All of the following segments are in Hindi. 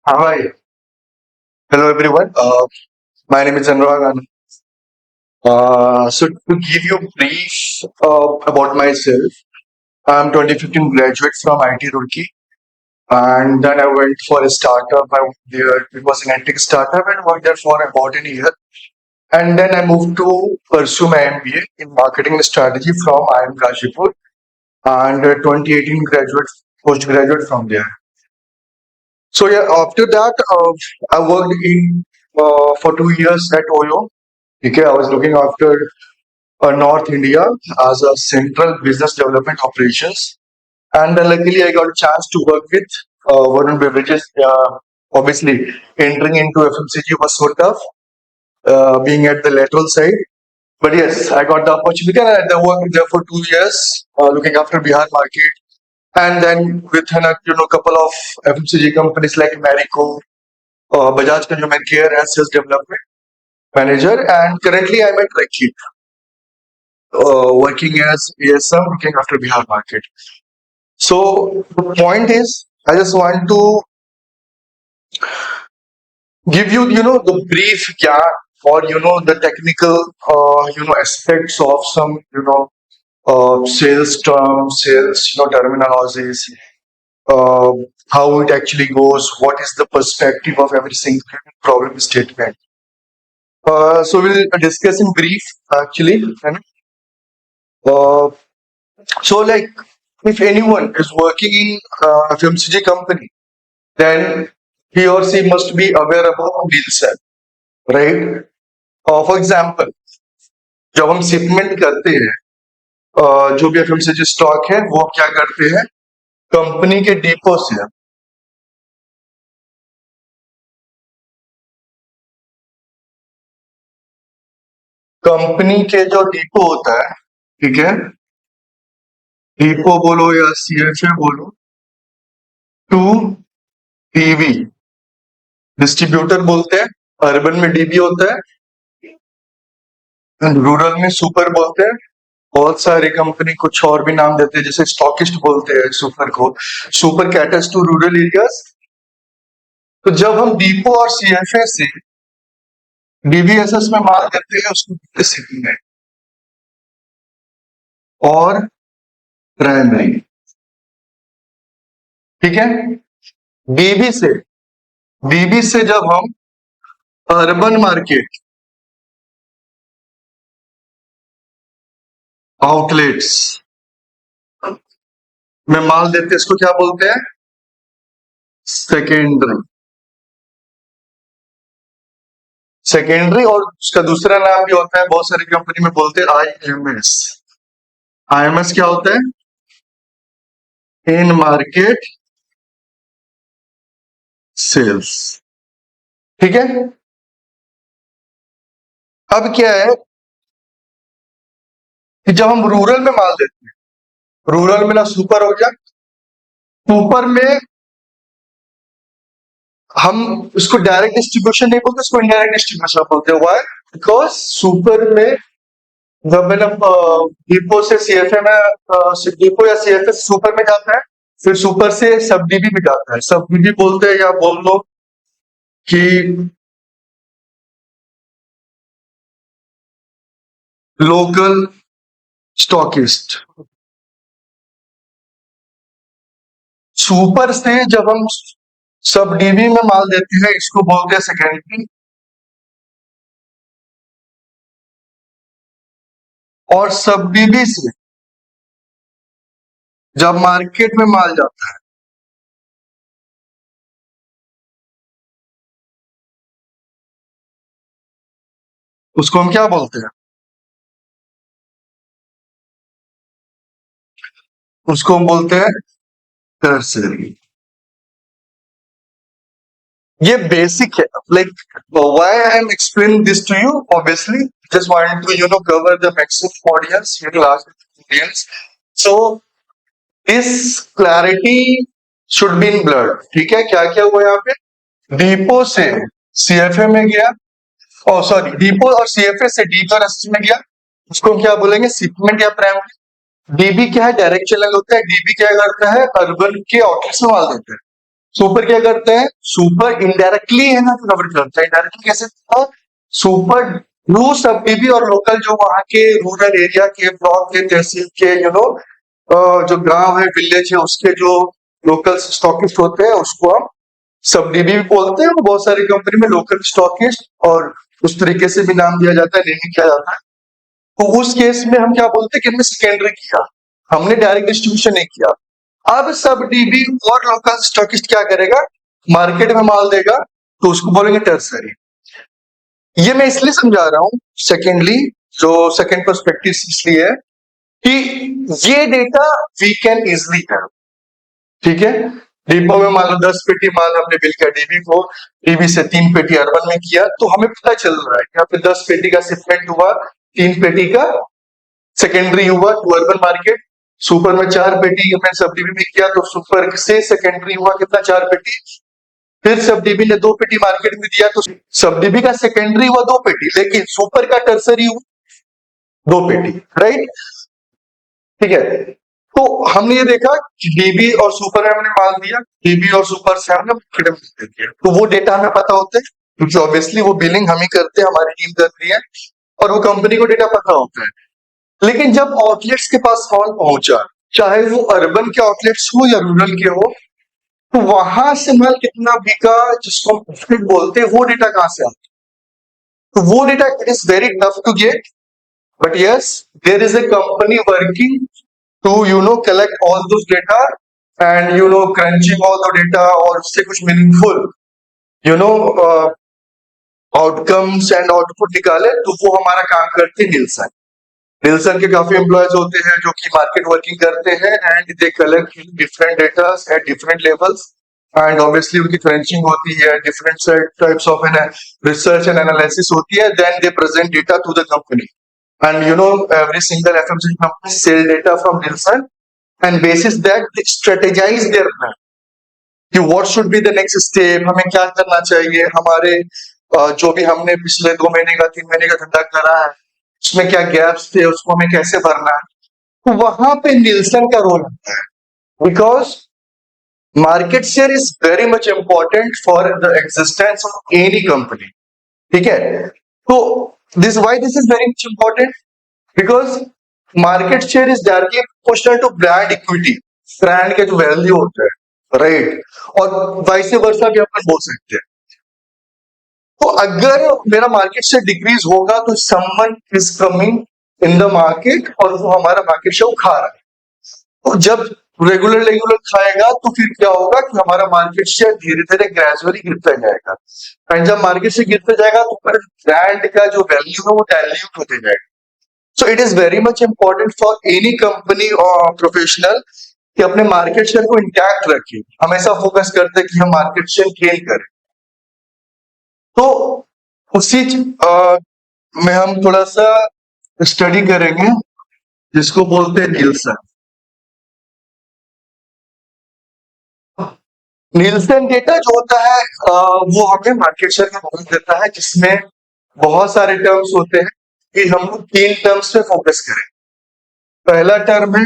Hi, hello everyone. My name is Anurag. So to give you a brief about myself, I'm 2015 graduate from IT Roorkee, and then I went for a startup. I worked there. It was an tech startup, and worked there for about a year. And then I moved to pursue my MBA in marketing and strategy from IIM Kashipur, and 2018 graduate postgraduate from there. So yeah, after that, I worked in for 2 years at Oyo. Okay, I was looking after North India as a central business development operations, and luckily I got a chance to work with Varun Beverages. Obviously, entering into FMCG was so tough, being at the lateral side. But yes, I got the opportunity, and I worked there for 2 years, looking after Bihar market, and then within a couple of FMCG companies like Marico, Bajaj Consumer Care as sales development manager, and currently I'm at Reckitt, working as ASM, looking after Bihar market. So the point is, I just want to give you, the brief yeah, or the technical, aspects of some, sales terms, sales, terminologies, uh, how it actually goes, what is the perspective of every single problem statement. So we'll discuss in brief, actually. Uh, so like, if anyone is working in a FMCG company, then he or she must be aware about deal cell, right? For example, जब हम शिपमेंट करते हैं, जो भी एफएमसीजी स्टॉक है वो क्या करते हैं, कंपनी के डिपो से, कंपनी के जो डिपो होता है, ठीक है, डिपो बोलो या सीएफए बोलो, टू डीवी, डिस्ट्रीब्यूटर बोलते हैं, अर्बन में डीबी होता है, रूरल में सुपर बोलते हैं, बहुत सारी कंपनी कुछ और भी नाम देते हैं, जैसे स्टॉकिस्ट बोलते हैं सुपर को, super caters to rural areas. तो जब हम डिपो और सीएफए से डीबीएसएस में माल देते हैं, उसको बोलते हैं सेकेंडरी और प्राइमरी, ठीक है। डीबी से डीबी से जब हम अर्बन मार्केट, आउटलेट्स में माल देते हैं, इसको क्या बोलते हैं, सेकेंडरी। सेकेंडरी, और उसका दूसरा नाम भी होता है, बहुत सारी कंपनी में बोलते हैं आईएमएस। आईएमएस क्या होता है, इन मार्केट सेल्स, ठीक है। अब क्या है कि जब हम रूरल में माल देते हैं, रूरल में ना सुपर हो गया, सुपर में हम इसको डायरेक्ट डिस्ट्रीब्यूशन नहीं बोलते, इसको इनडायरेक्ट डिस्ट्रीब्यूशन बोलते हैं। व्हाई? बिकॉज सुपर में जब मैंने डिपो से सीएफए में, डिपो या सीएफए सुपर में जाता है, फिर सुपर से सब डीबी में जाता है। सब डीबी बोलते हैं, या बोल लो कि लोकल स्टॉकिस्ट। सुपर से जब हम सब डीबी में माल देते हैं, इसको बोलते हैं सेकेंडरी। और सब डीबी से जब मार्केट में माल जाता है, उसको हम क्या बोलते हैं, उसको हम बोलते हैं टर्सरी। ये बेसिक है, like why I am explain this to you, obviously just want to cover the maximum audience, large audience. So this clarity should be in blood, ठीक है। क्या क्या हुआ यहाँ पे, डिपो से सीएफए में गया, ओ सॉरी, डिपो और सीएफए से डीपी और एससी में गया, उसको हम क्या बोलेंगे, शिपमेंट या प्राइमरी। डीबी क्या है, डायरेक्ट चैनल होता है। डीबी क्या करता है, अर्बन के आउटलेट्स में माल देता है। सुपर क्या करते हैं? सुपर इनडायरेक्टली है ना कवर करता है। इनडायरेक्टली कैसे करता है? सुपर ब्लू सब डीबी और लोकल जो वहां के रूरल एरिया के ब्लॉक के तहसील के जो गांव है विलेज है उसके जो लोकल स्टॉकिस्ट होते हैं उसको हम सब डीबी भी बोलते हैं। और बहुत सारी कंपनी में लोकल स्टॉकिस्ट और उस तरीके से भी नाम दिया जाता है, नेमिंग किया जाता है। तो उस केस में हम क्या बोलते हैं कि हमने सेकेंडरी किया, हमने डायरेक्ट डिस्ट्रीब्यूशन नहीं किया। अब सब डीबी और लोकल स्टॉकिस्ट क्या करेगा? मार्केट में माल देगा, तो उसको बोलेंगे टर्सरी। ये मैं इसलिए समझा रहा हूं, सेकेंडली जो सेकेंड पर्सपेक्टिव इसलिए है कि ये data we can easily have. ठीक है, डिपो में मान लो 10 पेटी माल हमने बिल किया डीबी को, डीबी से 3 पेटी अर्बन में किया, तो हमें पता चल रहा है कि यहाँ पे 10 पेटी का शिपमेंट हुआ, 3 पेटी का सेकेंडरी हुआ टू अर्बन मार्केट। सुपर में 4 पेटी हमने सब डीबी में किया, तो सुपर से सेकेंडरी हुआ कितना? 4 पेटी। फिर सब डीबी ने 2 पेटी मार्केट में दिया, तो सब डीबी का सेकेंडरी हुआ 2 पेटी, लेकिन सुपर का टर्सरी हुआ 2 पेटी। राइट, ठीक है। तो हमने ये देखा कि डीबी और सुपर में हमने माल दिया, डीबी और सुपर से हमने मार्केट में दे दिया, तो वो डेटा हमें पता होता है क्योंकि ऑब्वियसली वो बिलिंग हम ही करते हैं, हमारी टीम करती है, और वो कंपनी को डेटा पता होता है। लेकिन जब आउटलेट्स के पास माल पहुंचा, चाहे वो अर्बन के आउटलेट्स हो या रूरल के हो, तो वहां से माल कितना बिका जिसको हम प्रॉफिट बोलते हैं, वो डेटा कहां से आता है? तो वो data it is very tough to get, but yes there is a company working to collect all those data and crunching all the data और उससे कुछ meaningful you know outcomes and output निकाले, तो वो हमारा काम करते हैं निल्सन। निल्सन के काफी एम्प्लॉयज होते हैं जो कि मार्केट वर्किंग करते हैं and they collect different data at different levels, and obviously उनकी क्रंचिंग होती है, different types of research and analysis होती है, then they present data to the company. And every single FMCG company sell data from Nielsen, and basis that they strategize their plan कि what should be the next step, हमें क्या करना चाहिए, हमारे जो भी हमने पिछले 2 महीने का 3 महीने का धंधा करा है उसमें क्या गैप्स थे, उसको हमें कैसे भरना है। तो वहां पे निल्सन का रोल होता है, because market share is very much important for the existence of any company. ठीक है, तो this is very much important because market share is directly proportional to brand equity, brand का जो वैल्यू होता है, राइट, और वाइस वर्सा भी अपन बोल सकते हैं। तो अगर मेरा मार्केट शेयर डिक्रीज होगा तो someone is coming in the market और वो हमारा मार्केट शेयर खा रहा है। तो जब रेगुलर खाएगा तो फिर क्या होगा कि हमारा मार्केट शेयर धीरे धीरे ग्रेजुअली गिरता जाएगा, एंड जब मार्केट शेयर गिरता जाएगा तो ब्रांड का जो वैल्यू है वो डाइल्यूट होते जाएगा। So it is very much important for any company और प्रोफेशनल कि अपने मार्केट शेयर को इंटैक्ट रखें, हमेशा फोकस करते कि हम मार्केट शेयर गेन करें। तो उसी में हम थोड़ा सा स्टडी करेंगे जिसको बोलते हैं निल्सन। निल्सन डेटा जो होता है वो हमें मार्केट शेयर का मदद देता है, जिसमें बहुत सारे टर्म्स होते हैं कि हम लोग 3 टर्म्स पे फोकस करें। पहला टर्म है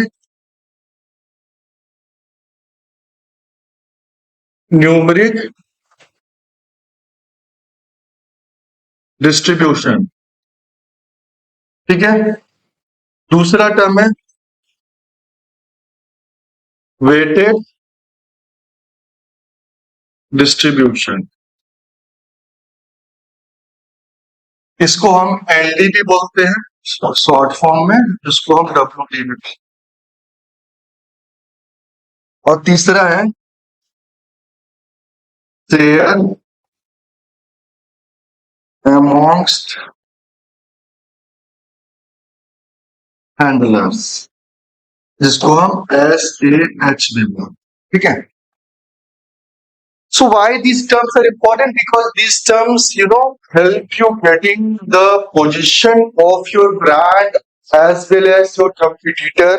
न्यूमरिक डिस्ट्रीब्यूशन, ठीक है। दूसरा टर्म है वेटेड डिस्ट्रीब्यूशन, इसको हम एलडीबी बोलते हैं शॉर्ट फॉर्म में, जिसको हम डब्ल्यूडीबी। और तीसरा है शेयर अमॉन्ग्स्ट हैंडलर्स, जिसको हम SAH भी बोलते हैं, ठीक है। So why these terms are important? Because these terms, help you getting the position of your brand as well as your competitor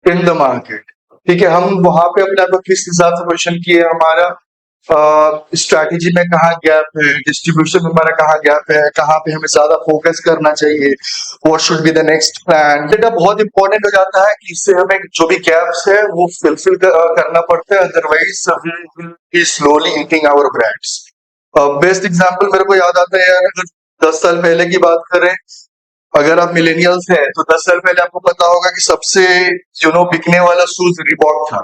in the market. ठीक है, हम वहां पे अपने आप को किस हिसाब से पोजिशन किए, हमारा स्ट्रैटेजी में कहाँ गैप है, डिस्ट्रीब्यूशन में हमारा कहाँ गैप है, कहाँ पे हमें ज्यादा फोकस करना चाहिए, what should be the next plan. Data बहुत इंपॉर्टेंट हो जाता है कि इससे हमें जो भी गैप्स है वो फिलफिल करना पड़ता है, otherwise we will be slowly eating our brands. Best example मेरे को याद आता है यार, अगर 10 साल पहले की बात करें, अगर आप मिलेनियल्स हैं तो 10 साल पहले आपको पता होगा कि सबसे बिकने वाला शूज रिबॉक था।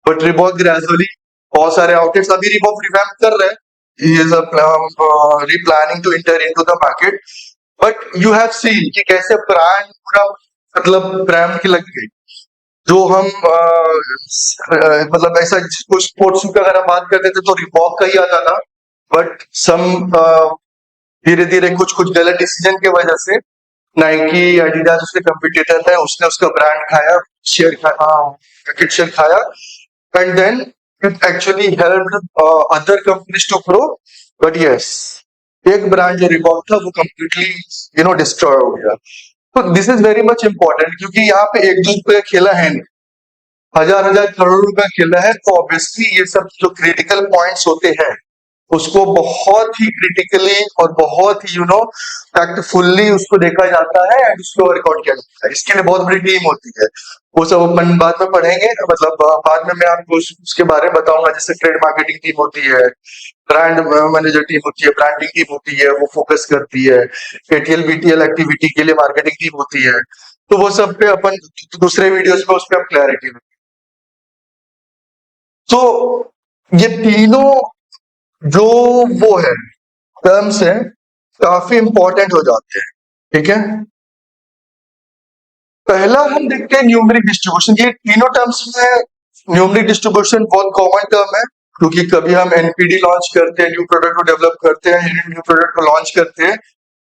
बट रिबॉक ग्रेजुअली बहुत सारे आउटलेट्स अभी रिबॉक रिवैम्प कर रहे हैं, he is replanning to enter into the market, but you have seen कि कैसे ब्रांड पूरा मतलब ब्रांड की लग गई। जो हम मतलब ऐसा कुछ स्पोर्ट्स शू का अगर हम बात करते थे तो रिबॉक का ही आता था, बट सम धीरे धीरे कुछ कुछ गलत डिसीजन की वजह से नाइकी एडिडास उसके कंपटीटर है, उसने उसका ब्रांड खाया, शेयर खाया, मार्केट शेयर खाया, and then it actually helped other companies to grow. But yes, एक ब्रांड जो रिबॉक था वो कंप्लीटली डिस्ट्रॉय हो गया। तो this is very much important, क्योंकि यहाँ पे एक दो रुपये खेला है नहीं, हजार हजार करोड़ रुपए खेला है। तो ऑब्वियसली ये सब जो क्रिटिकल पॉइंट्स होते हैं उसको बहुत ही क्रिटिकली और बहुत ही टैक्टफुल्ली उसको देखा जाता है एंड उसको वर्कआउट किया जाता है। इसके लिए बहुत बड़ी टीम होती है, वो सब अपन बाद में पढ़ेंगे, मतलब बाद में मैं आपको उसके बारे में बताऊंगा। जैसे ट्रेड मार्केटिंग टीम होती है, ब्रांड मैनेजर टीम होती है, ब्रांडिंग टीम होती है, वो फोकस करती है, एटीएल बीटीएल एक्टिविटी के लिए मार्केटिंग टीम होती है। तो वो सब पे अपन दूसरे वीडियोस पे उस पर क्लैरिटी। तो ये तीनों जो वो है टर्म्स है काफी इंपॉर्टेंट हो जाते हैं, ठीक है। पहला हम देखते हैं न्यूमेरिक डिस्ट्रीब्यूशन। ये तीनों टर्म्स में न्यूमेरिक डिस्ट्रीब्यूशन बहुत कॉमन टर्म है, क्योंकि कभी हम एनपीडी लॉन्च करते हैं, न्यू प्रोडक्ट को डेवलप करते हैं, न्यू प्रोडक्ट को लॉन्च करते हैं,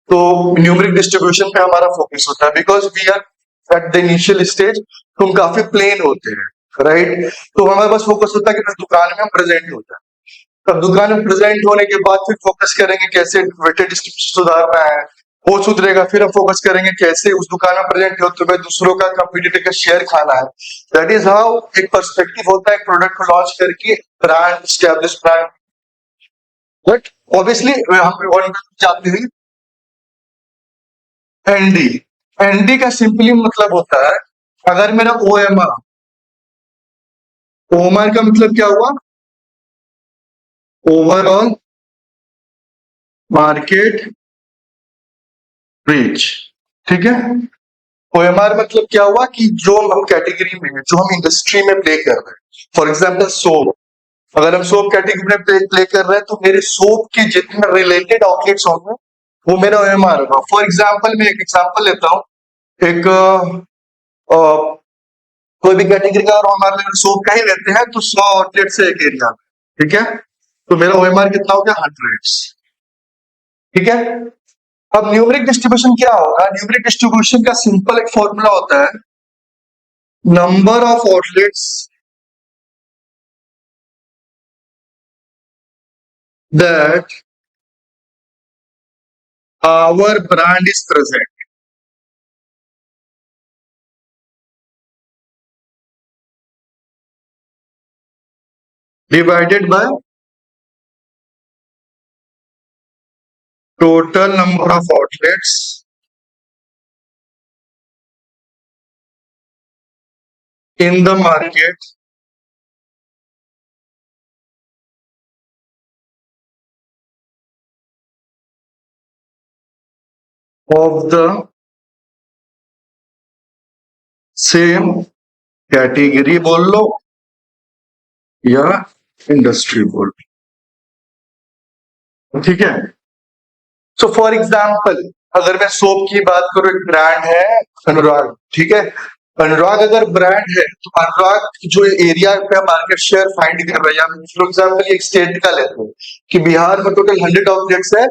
तो न्यूमेरिक डिस्ट्रीब्यूशन पे हमारा फोकस होता है, because we are at the initial stage, तो हम काफी प्लेन होते हैं, राइट। तो हमारे पास फोकस होता है कि बस दुकान में हम प्रेजेंट होता है। तब दुकान में प्रेजेंट होने के बाद फिर फोकस करेंगे कैसे वेटेड डिस्ट्रीब्यूशन सुधारना है, वो सुधरेगा, फिर हम फोकस करेंगे कैसे उस दुकान में प्रेजेंट होते हुए दूसरों का कंपटीटर का शेयर खाना है। दैट इज हाउ एक पर्सपेक्टिव होता है प्रोडक्ट को लॉन्च करके, brand establish brand. But obviously हम और जाते हैं एनडी। एनडी का सिंपली मतलब होता है, अगर मेरा ओएमआर, ओएमआर का मतलब क्या हुआ, ओवरऑल मार्केट रीच, ठीक है। ओएमआर मतलब क्या हुआ कि जो हम कैटेगरी में, जो हम इंडस्ट्री में प्ले कर रहे हैं, फॉर एग्जांपल सोप, अगर हम सोप कैटेगरी में प्ले कर रहे हैं तो मेरे सोप के जितने रिलेटेड आउटलेट्स होंगे वो मेरा ओएमआर होगा। फॉर एग्जांपल मैं एक एग्जांपल लेता हूँ, एक कोई भी कैटेगरी का ओएमआर में सोप का ही लेते हैं तो 100 आउटलेट से एक एरिया में, ठीक है। तो मेरा ओएमआर कितना हो गया, 100, ठीक है। अब न्यूमेरिक डिस्ट्रीब्यूशन क्या होगा, न्यूमेरिक डिस्ट्रीब्यूशन का सिंपल एक फॉर्मूला होता है, number of outlets that our brand is present divided by total number of outlets in the market of the same category बोल लो या इंडस्ट्री बोल लो, ठीक है। सो फॉर एग्जाम्पल अगर मैं सोप की बात करूं, एक ब्रांड है अनुराग, ठीक है। अनुराग अगर ब्रांड है तो अनुराग जो एरिया पे मार्केट शेयर फाइंड कर रहा है, फॉर एग्जाम्पल एक स्टेट का लेते हैं कि बिहार में टोटल 100 आउटलेट्स है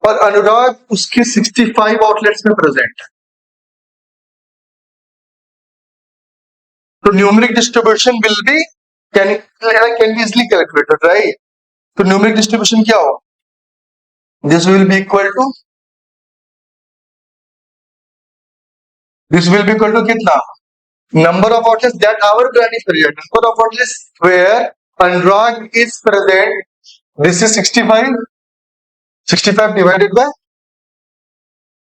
और अनुराग उसके 65 आउटलेट्स में प्रेजेंट है। तो numeric distribution will be can be easily calculated, right. तो न्यूमेरिक डिस्ट्रीब्यूशन क्या हो, this will be equal to, this will be equal to कितना, number of outlets that our brand is present, number of outlets where Anurag is present. This is 65. 65 divided by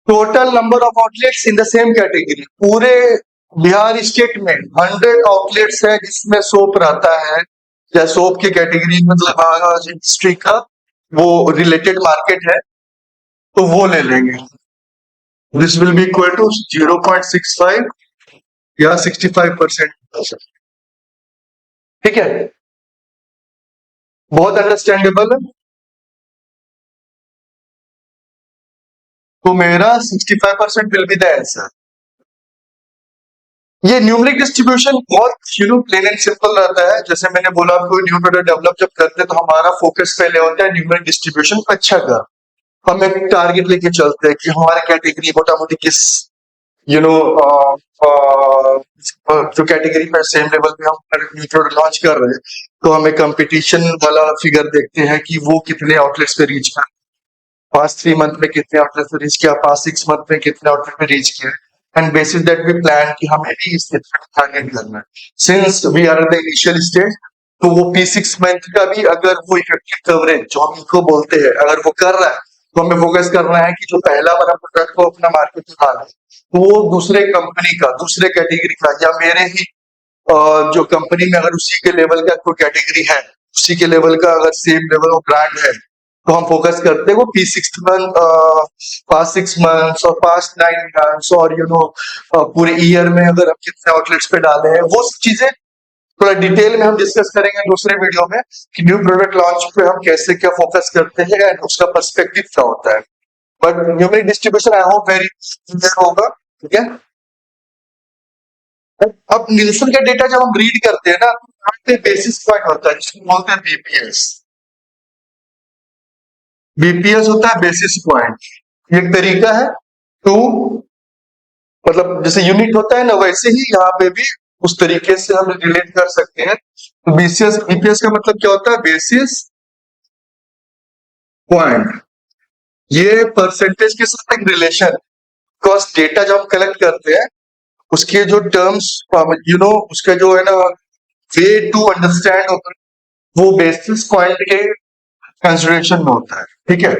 total number of outlets in the same category. पूरे बिहार स्टेट में 100 आउटलेट्स है जिसमें सोप रहता है, या सोप की कैटेगरी मतलब इंडस्ट्री का वो रिलेटेड मार्केट है, तो वो ले लेंगे. This will be equal to 0.65 या 65%. ठीक है, बहुत अंडरस्टैंडेबल है. तो मेरा 65% विल बी द आंसर. ये न्यूमरिक डिस्ट्रीब्यूशन बहुत प्लेन एंड सिंपल रहता है. जैसे मैंने बोला, कोई न्यू प्रोडक्ट डेवलप जब करते हैं तो हमारा फोकस पहले होता है न्यूमरिक डिस्ट्रीब्यूशन अच्छा का. हम एक टारगेट लेके चलते हैं कि हमारे कैटेगरी मोटा मोटी किस जो कैटेगरी पर सेम लेवल पे हम न्यू प्रोडक्ट लॉन्च कर रहे हैं, तो हम एक कंपटीशन वाला फिगर देखते हैं कि वो कितने आउटलेट्स पे रीच कर, पास्ट 3 मंथ में कितने आउटलेट पे रीच किया, पास्ट 6 मंथ में कितने आउटलेट पे रीच किया. And basis that we plan कि हमें भी इस टारगेट करना है. Since we are in the initial stage, तो वो P6 मंथ का भी अगर वो इफेक्टिव कवरेज जो हम इनको बोलते हैं अगर वो कर रहा है, तो हमें फोकस करना है कि जो पहला वाला प्रोडक्ट को अपना मार्केट में डाले, तो वो दूसरे कंपनी का, दूसरे कैटेगरी का, या मेरे ही जो कंपनी में अगर उसी के लेवल का कोई कैटेगरी है, उसी के लेवल का अगर सेम लेवल ऑफ ब्रांड है, तो हम फोकस करते हैं वो P6 मंथ, पास्ट 6 मंथ्स और पास्ट 9 मंथ्स और पूरे ईयर में अगर हम कितने आउटलेट्स पे डाले हैं, वो सब चीजें थोड़ा डिटेल में हम डिस्कस करेंगे दूसरे वीडियो में कि न्यू प्रोडक्ट लॉन्च पे हम कैसे क्या फोकस करते हैं एंड उसका पर्सपेक्टिव क्या होता है. But numeric distribution I hope very clear होगा. ठीक है, अब निल्सन का डेटा जब हम रीड करते हैं ना, तो यहाँ पे बेसिस पॉइंट होता है जिसको बोलते हैं बीपीएस. बीपीएस होता है बेसिस पॉइंट. एक तरीका है टू, मतलब जैसे यूनिट होता है ना, वैसे ही यहाँ पे भी उस तरीके से हम रिलेट कर सकते हैं. तो बीपीएस का मतलब क्या होता है? Basis point. ये परसेंटेज के साथ एक रिलेशन, बिकॉज डेटा जब हम कलेक्ट करते हैं उसके जो टर्म्स उसका जो है ना वे टू अंडरस्टैंड होता है, वो बेसिस पॉइंट के कंसिडरेशन में होता है. ठीक है,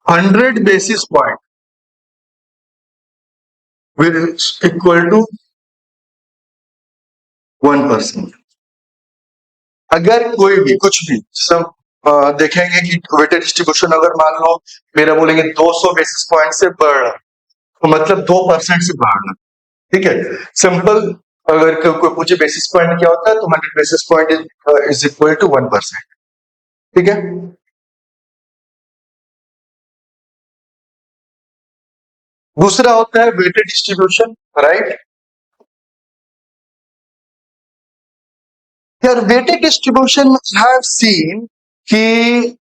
100 basis point will equal to 1%. अगर कोई भी कुछ भी सब देखेंगे कि वेटेड डिस्ट्रीब्यूशन अगर मान लो मेरा बोलेंगे 200 बेसिस पॉइंट से बढ़ रहा, तो मतलब 2% से बढ़ रहा. ठीक है, सिंपल. अगर कोई पूछे बेसिस पॉइंट क्या होता है, तो 100 basis point is equal to 1%. ठीक है, दूसरा होता है वेटेड डिस्ट्रीब्यूशन. राइट यार, weighted distribution I have seen कि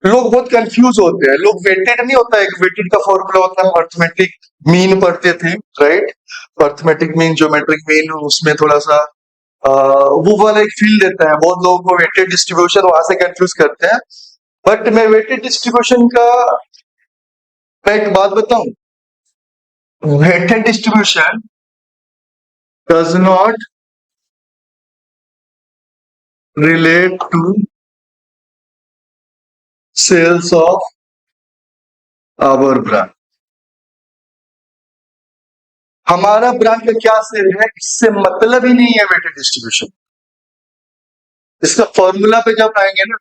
लोग बहुत कंफ्यूज होते हैं. लोग वेटेड नहीं होता है, वेटेड का फॉर्मूला होता है अर्थमेटिक मीन पढ़ते थे. Right, arithmetic mean, geometric mean, उसमें थोड़ा सा वो वाला एक फील देता है. बहुत लोगों को वेटेड डिस्ट्रीब्यूशन वहां से कंफ्यूज करते हैं. बट मैं वेटेड डिस्ट्रीब्यूशन का मैं एक बात बताऊं, weighted distribution does not relate to sales of our brand. हमारा ब्रांड का क्या सेल है इससे मतलब ही नहीं है वेटेड डिस्ट्रीब्यूशन. इसका फॉर्मूला पे जब आएंगे ना,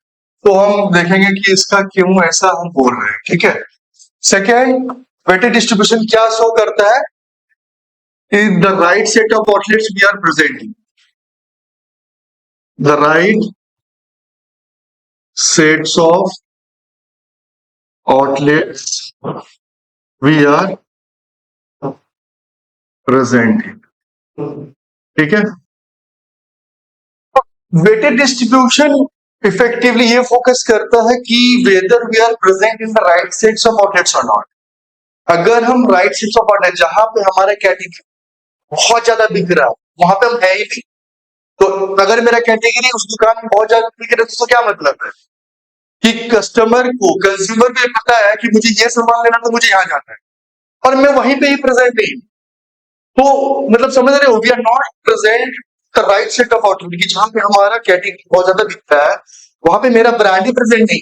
तो हम देखेंगे कि इसका क्यों ऐसा हम बोल रहे हैं. ठीक है, सेकेंड, वेटेड डिस्ट्रीब्यूशन क्या शो करता है? The right set of outlets we are presenting, the right sets of outlets we are presenting. ठीक है, वेटेड डिस्ट्रीब्यूशन इफेक्टिवली ये फोकस करता है कि whether we are present in the right sets of outlets और नॉट. अगर हम राइट सेट्स ऑफ आउटलेट जहां पे हमारा कैटेगरी बहुत ज्यादा बिक रहा है, वहां पे हम है ही नहीं, तो अगर मेरा कैटेगरी उस दुकान में बहुत ज्यादा बिक रहा है, तो क्या मतलब है कि कस्टमर को, कंज्यूमर को पता है कि मुझे ये सामान लेना तो मुझे यहाँ जाना है, और मैं वहीं पे ही प्रेजेंट नहीं. तो मतलब समझ रहे हो, we are not present the right set of automatic जहां पे हमारा कैटेगरी बहुत ज्यादा दिखता है, वहां पे मेरा ब्रांड ही प्रेजेंट नहीं।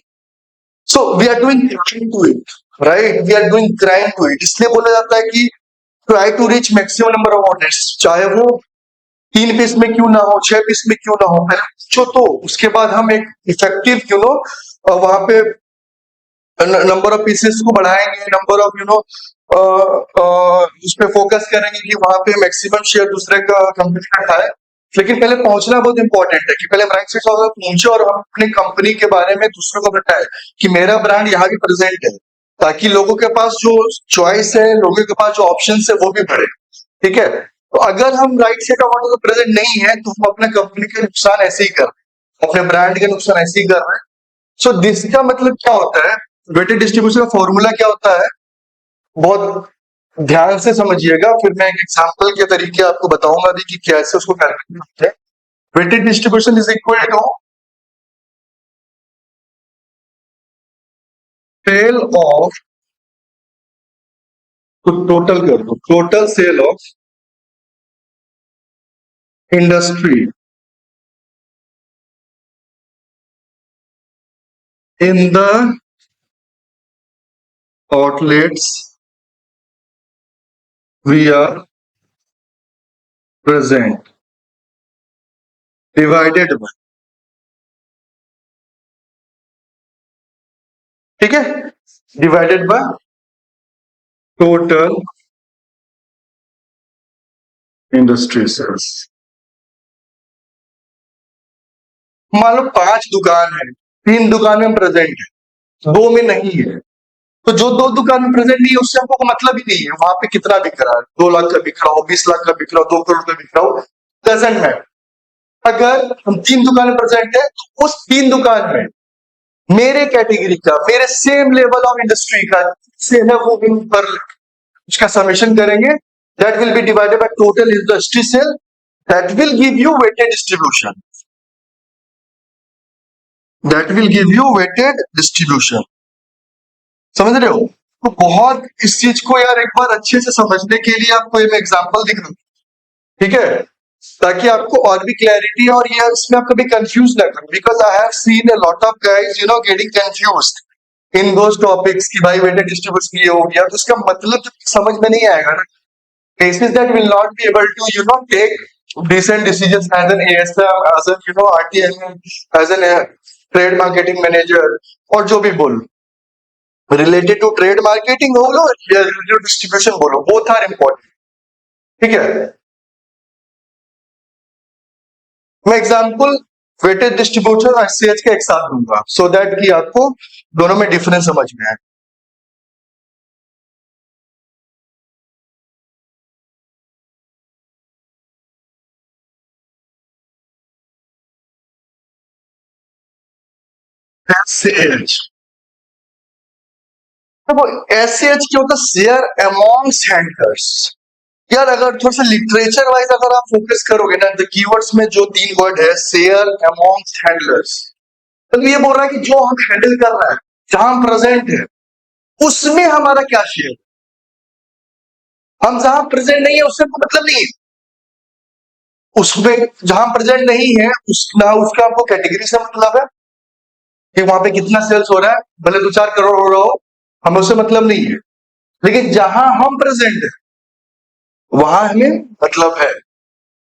So we are doing crime to it, right, we are doing crime to it. इसलिए बोला जाता है कि try to reach maximum number of audience, चाहे वो 3 पीस में क्यों ना हो, 6 पीस में क्यों ना हो, पहले पूछो तो उसके बाद हम एक इफेक्टिव वहां पे नंबर ऑफ पीसेस को बढ़ाएंगे, नंबर ऑफ उस पे फोकस करेंगे कि वहां पे मैक्सिमम शेयर दूसरे का कंपनी का खाए। लेकिन पहले पहुंचना बहुत इंपॉर्टेंट है कि पहले हम राइट साइड पहुंचे और हम अपनी कंपनी के बारे में दूसरों को बताए कि मेरा ब्रांड यहाँ भी प्रेजेंट है, ताकि लोगों के पास जो चॉइस है, लोगों के पास जो ऑप्शन है वो भी बढ़े। ठीक है, तो अगर हम right side of order present नहीं है तो हम अपने कंपनी का नुकसान ऐसे ही कर रहे हैं, अपने ब्रांड का नुकसान ऐसे ही कर रहे हैं। सो दिस का मतलब क्या होता है, वेटेड डिस्ट्रीब्यूशन का फॉर्मूला क्या होता है, बहुत ध्यान से समझिएगा, फिर मैं एक एग्जांपल के तरीके आपको बताऊंगा भी कि कैसे उसको कैलकुलेट करते हैं। Weighted distribution is equal to sale of, तो टोटल कर दो, total sale of industry in the outlets we are present divided by, ठीक है, divided by total industry sales. मान लो 5 दुकान है, 3 दुकान में प्रेजेंट है, 2 में नहीं है, तो जो 2 दुकान में प्रेजेंट नहीं है उससे हमको मतलब ही नहीं है वहां पे कितना बिक रहा है, 2 लाख का बिक रहा हो, 20 लाख का बिक रहा हो, 2 करोड़ का बिक रहा हो, डजेंट मैटर। अगर हम 3 दुकान में प्रेजेंट है तो उस 3 दुकान में मेरे कैटेगरी का, मेरे सेम लेवल ऑफ इंडस्ट्री का से है वो पर उसका समेशन करेंगे, that will be divided by total industry sale, that will give you weighted distribution, that will give you weighted distribution. समझ रहे हो? तो बहुत इस चीज को यार एक बार अच्छे से समझने के लिए आपको एक एग्जांपल दिखा, ठीक है, ताकि आपको और भी क्लैरिटी और ये इसमें आप कभी कंफ्यूज ना करो, because I have seen a lot of guys getting confused in those topics कि भाई वेटेड डिस्ट्रीब्यूशन ये हो गया, तो इसका मतलब समझ में नहीं आएगा ना, cases that will not be able to take decent decisions as an ASM, as an RTM, as an trade marketing manager, और जो भी बोलो रिलेटेड टू ट्रेड मार्केटिंग बोलो या डिस्ट्रीब्यूशन बोलो, बोथ आर इंपॉर्टेंट। ठीक है, मैं एग्जांपल वेटेड डिस्ट्रीब्यूटर और एससीएच के एक साथ दूंगा सो दैट कि आपको दोनों में डिफरेंस समझ में आए। एससीएच, तो वो एससीएच क्या होता है, शेयर अमॉन्ग्स हैंडलर्स। यार अगर थोड़ा सा लिटरेचर वाइज अगर आप फोकस करोगे ना, द कीवर्ड्स में जो 3 वर्ड है, शेयर अमॉन्ग्स हैंडलर्स, तो ये बोल रहा है कि जो हम हैंडल कर रहे हैं, जहां हम प्रेजेंट है, उसमें हमारा क्या शेयर, हम जहां प्रेजेंट नहीं है उससे हमको मतलब नहीं है, उसमें जहां प्रेजेंट नहीं है ना उसका आपको कैटेगरी से मतलब है कि वहां पे कितना सेल्स हो रहा है, भले 2-4 करोड़ हो रहा हो, हमें उससे मतलब नहीं है। लेकिन जहां हम प्रेजेंट है वहां हमें मतलब है।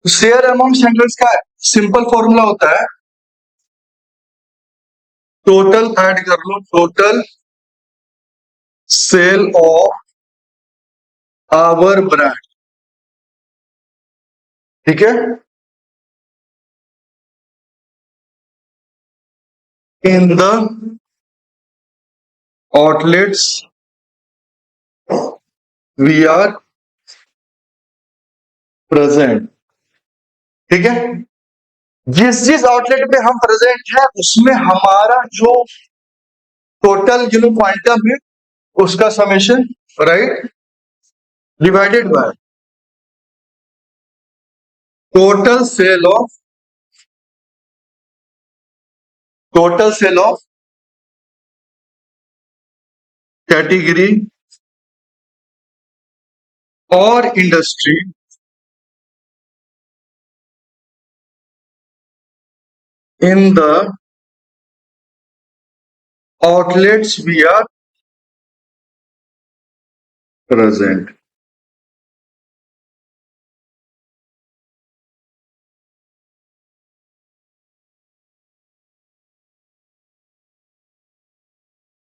शेयर अमाउंट सेंटर्स का सिंपल फॉर्मूला होता है, टोटल ऐड कर लो, total sale of our brand, ठीक है, in the outlets we are present. ठीक है, जिस जिस आउटलेट पे हम प्रेजेंट है उसमें हमारा जो टोटल क्वांटम है उसका summation, right, divided by total sale of, total sale of category और industry in the outlets we are present.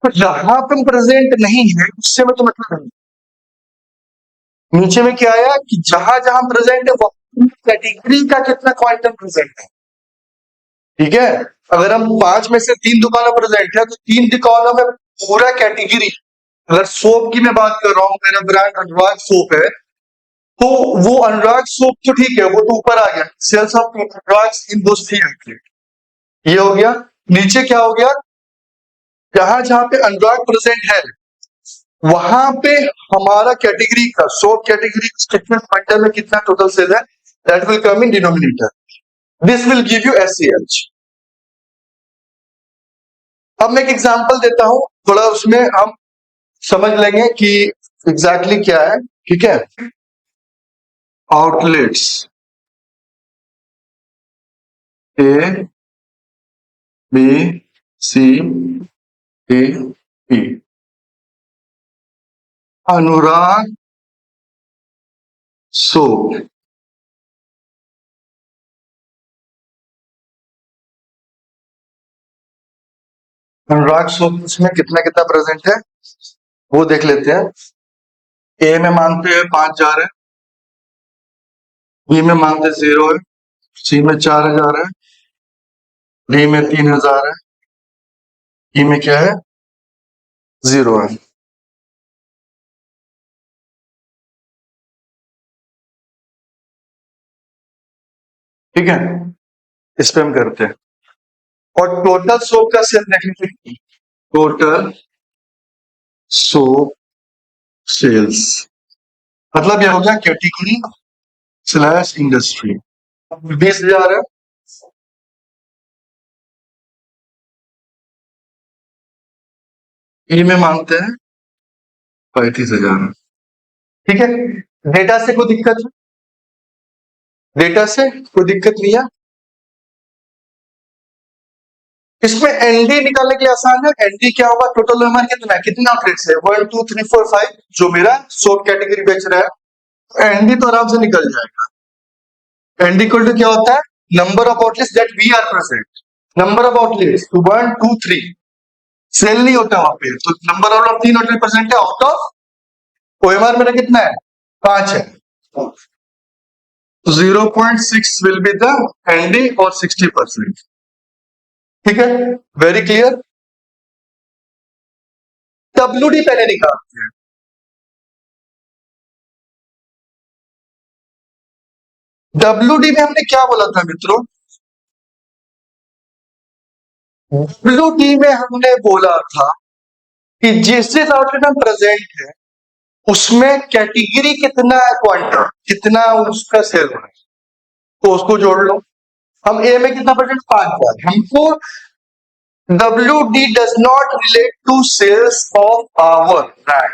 तो जहां पे प्रेजेंट नहीं है उससे मैं तो मतलब नहीं। नीचे में क्या आया कि जहां जहां प्रेजेंट है वहां कैटेगरी का कितना क्वांटम प्रेजेंट है। ठीक है, अगर हम 5 में से 3 दुकानों प्रेजेंट है तो 3 दुकानों में पूरा कैटेगरी। अगर सोप की मैं बात कर रहा हूं, मेरा ब्रांड अनुराग सोप है, तो वो अनुराग सोप तो ठीक है, वो तो ऊपर आ गया, sales of Anurag in those 3 outlet, ये हो गया। नीचे क्या हो गया, जहां जहां पे अनुराग प्रेजेंट है वहां पे हमारा कैटेगरी का सोप कैटेगरी स्टेटमेंट क्वांटम में कितना टोटल सेल है, that will come in denominator, this will give you SCH. अब मैं एक एग्जांपल देता हूं, थोड़ा उसमें हम समझ लेंगे कि एग्जैक्टली क्या है। ठीक है, outlets A B C D E, Anurag soap, Anurag soap इसमें कितना कितना प्रेजेंट है वो देख लेते हैं। ए में मानते हैं 5,000 है, बी में मानते 0 है, सी में 4,000 है, डी में 3,000 है, ई में क्या है 0 है। ठीक है, इस पे हम करते हैं और टोटल सोप का सेल देख लीजिए, टोटल सोप सेल्स मतलब ये हो गया कैटेगरी स्लैश इंडस्ट्री। 20,000 है, ई में मानते हैं 35,000 है। ठीक है, डेटा से कोई दिक्कत है, डेटा से कोई दिक्कत नहीं है। इसमें एनडी निकालने के लिए आसान है, एनडी क्या होगा, टोटल हमारे कितना है, कितने आउटलेट्स है 1 2 3 4 5 जो मेरा सोप कैटेगरी बेच रहा है, एनडी तो आराम से निकल जाएगा। एनडी इक्वल टू क्या होता है, number of outlets that we are present, number of outlets 1 2 3, sale नहीं होता वहां पे, तो नंबर ऑफ 3 आउटलेट प्रेजेंट है आउट ऑफ ओएमआर मेरा कितना है 5 है, 0.6 विल बी द एनडी और 60%। ठीक है, वेरी क्लियर। डब्ल्यूडी पहले निकालते हैं। डब्ल्यूडी में हमने क्या बोला था मित्रों, डब्ल्यूडी में हमने बोला था कि जिस जिस आउटलेट में प्रेजेंट है उसमें कैटेगरी कितना है क्वांटम, कितना उसका सेल है, तो उसको जोड़ लो। हम ए में कितना परसेंट 5,000, हमको W D does not relate to sales of our brand,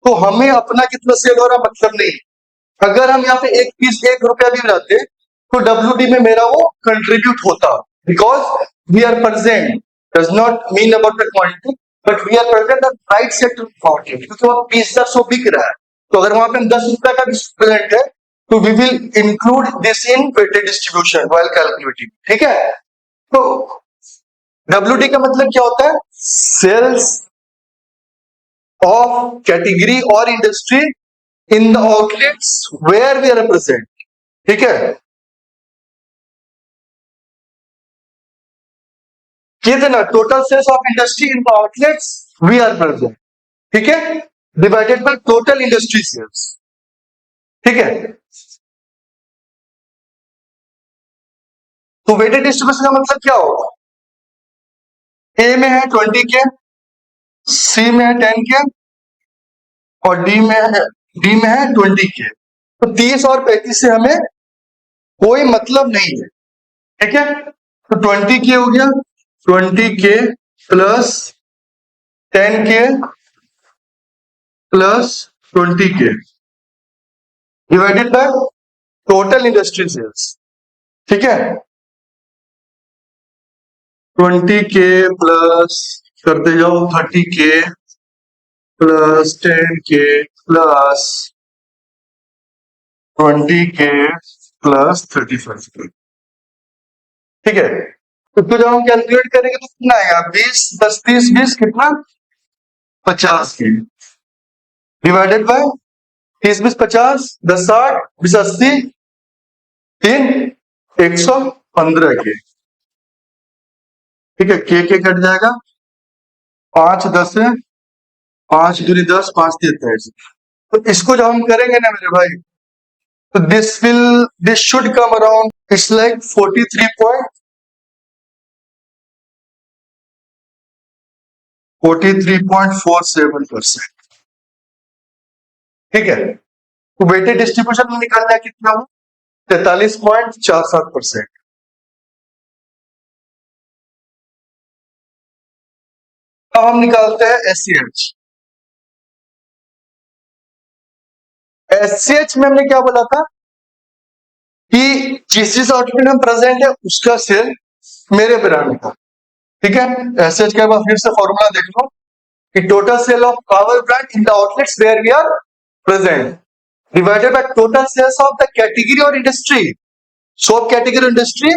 तो हमें अपना कितना सेल हो रहा मतलब नहीं। अगर हम यहाँ पे एक पीस 1 रुपया भी लाते तो डब्ल्यू डी में मेरा वो कंट्रीब्यूट होता, because we are present does not mean about the quantity, but we are present the right sector market, क्योंकि वहां पीस 100 बिक रहा है, तो अगर वहां पे 10 रुपया का भी प्रेजेंट है तो we will include this in weighted distribution while calculating. ठीक है, तो डब्ल्यूडी का मतलब क्या होता है, सेल्स ऑफ कैटेगरी और industry in the outlets where we are present. ठीक है, कितना total sales of industry in the outlets we are present, ठीक है, divided by total industry sales. ठीक है, तो वेटेड डिस्ट्रीब्यूशन का मतलब क्या होगा, ए में है 20 के, सी में है 10 के और डी में है 20 के, तो 30 और 35 से हमें कोई मतलब नहीं है। ठीक है, तो 20 के हो गया, 20 के प्लस 10 के प्लस 20 के divided by total industry sales. ठीक है, 20K प्लस करते जाओ 30K plus 10K plus 20K plus 35K। ठीक है, तो जब हम कैलकुलेट करेंगे तो कितना आएगा? 20 10 30 20 कितना? 50K divided by 30 20 50 10 60 20 80 3 115K। ठीक है, के कट जाएगा, 5 10 है, 5 दूनी 10 5 23। तो इसको जब हम करेंगे ना मेरे भाई, तो this should come around its like 43.47%। ठीक है, तो वेटेड डिस्ट्रीब्यूशन में निकालना है कितना हो? 43.47%। अब हम निकालते हैं एससीएच। एससीएच में हमने क्या बोला था कि जिस जिस आउटलेट में प्रेजेंट है उसका सेल मेरे ब्रांड का। ठीक है, एससीएच के बाद फिर से फॉर्मूला देख लो कि total sale of our brand in the outlets where we are present divided by total sales of the category और इंडस्ट्री, सब category industry